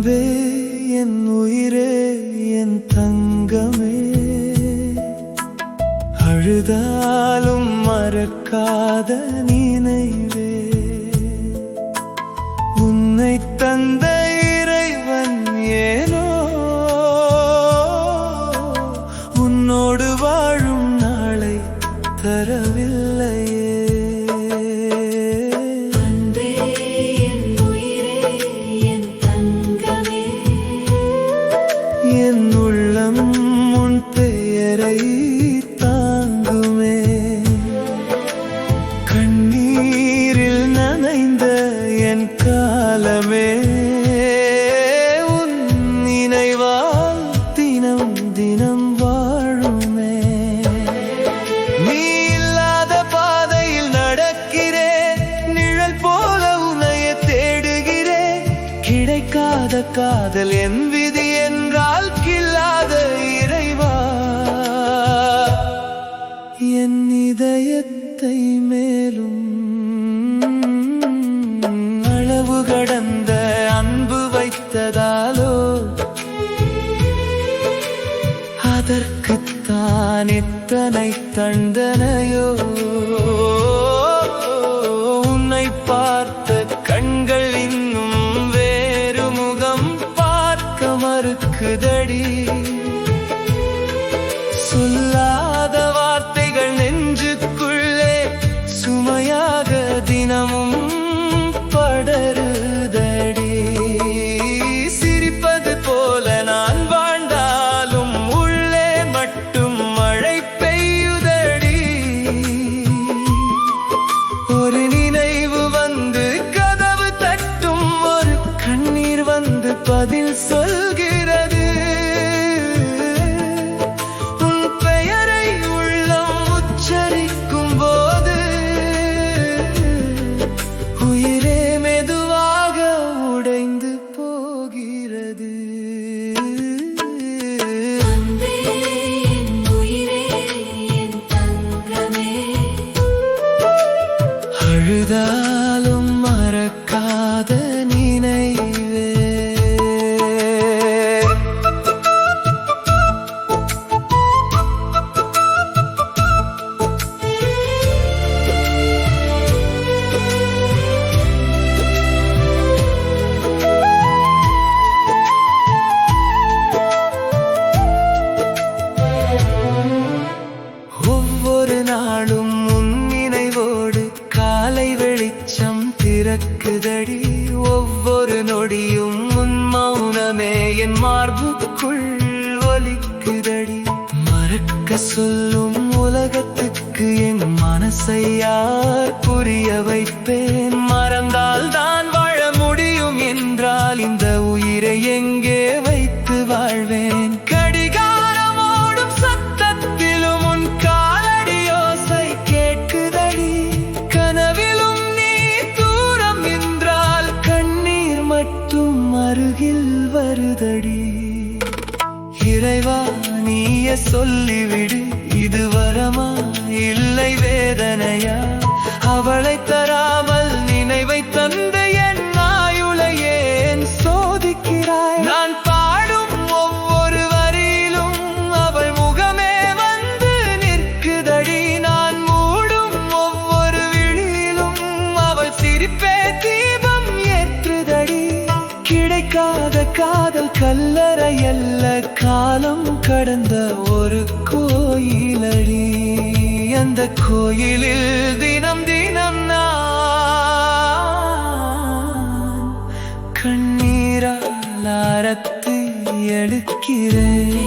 அன்பே என் உயிரே என் தங்கமே, அழுதாலும் மறக்காத நினைவே, உன்னை தந்த இறைவன் ஏனோ உன்னோடு வாழும் நாளை தரவில்லையே. என் உள்ளம் உன் பெயரை தாங்குமே, கண்ணீரில் நனைந்த என் காலமே, உன் நினைவால் தினம் தினம் வாழுமே. நீ இல்லாத பாதையில் நடக்கிறேன், நிழல் போல உன்னையே தேடுகிறேன். கிடைக்காத காதல் என் விதி என்றால் கில்லாத இறைவா, என் இதயத்தை மேலும் அளவு கடந்த அன்பு வைத்ததாலோ, அதற்குத்தான் எத்தனை தண்டனையோ. உன்னை பார்த்த கண்கள் இன்னும் வேறு முகம் பார்க்க மறுக்குதடி. சொல்லாத வார்த்தைகள் நெஞ்சுக்குள்ளே சுமையாக தினமும் படருதடி. சிரிப்பது போல நான் வாழ்ந்தாலும் உள்ளே மட்டும் மழை பெய்யுதடி. ஒரு நினைவு வந்து கதவு தட்டும், ஒரு கண்ணீர் வந்து பதில் சொல்கிறது. உன் பெயரை உள்ளம் உச்சரிக்கும் போது உயிரே மெதுவாக உடைந்து போகிறது. அழுதாலும் மறக்காத நினைவே. ஒவ்வொரு நாளும் உன் நினைவோடு காலை வெளிச்சம் திறக்குதடி. ஒவ்வொரு நொடியும் உன் மௌனமே என் மார்புக்குள் ஒலிக்குதடி. மறக்க சொல்லும் உலகத்துக்கு என் மனசை யார் புரிய வைப்பேன். மறந்தால் தான் வாழ முடியும் என்றால் இந்த உயிரை எங்கே வைத்து வாழ்வேன். கடிகாரமோடும் சத்தத்திலும் உன் காலடி யோசை கேட்குதடி. கனவிலும் நீ தூரம் என்றால் கண்ணீர் மட்டும் அருகில் வருதடி. இறைவா நீயே சொல்லிவிடு, இது வரமா இல்லை வேதனையா? அவளை தராமல் நினைவை தந்து என் ஆயுளை ஏன் சோதிக்கிறாய்? நான் பாடும் ஒவ்வொரு வரியிலும் அவள் முகமே வந்து நிற்குதடி. நான் மூடும் ஒவ்வொரு விழியிலும் அவள் சிரிப்பே தீபம் ஏற்றுதடி. கிடைக்காத காதல் கல்லறை அல்ல, காலம் கடந்த ஒரு கோயிலடி. அந்த கோயிலில் தினம் தினம் நான் கண்ணீரால் ஆரத்தி எடுக்கிறேன்.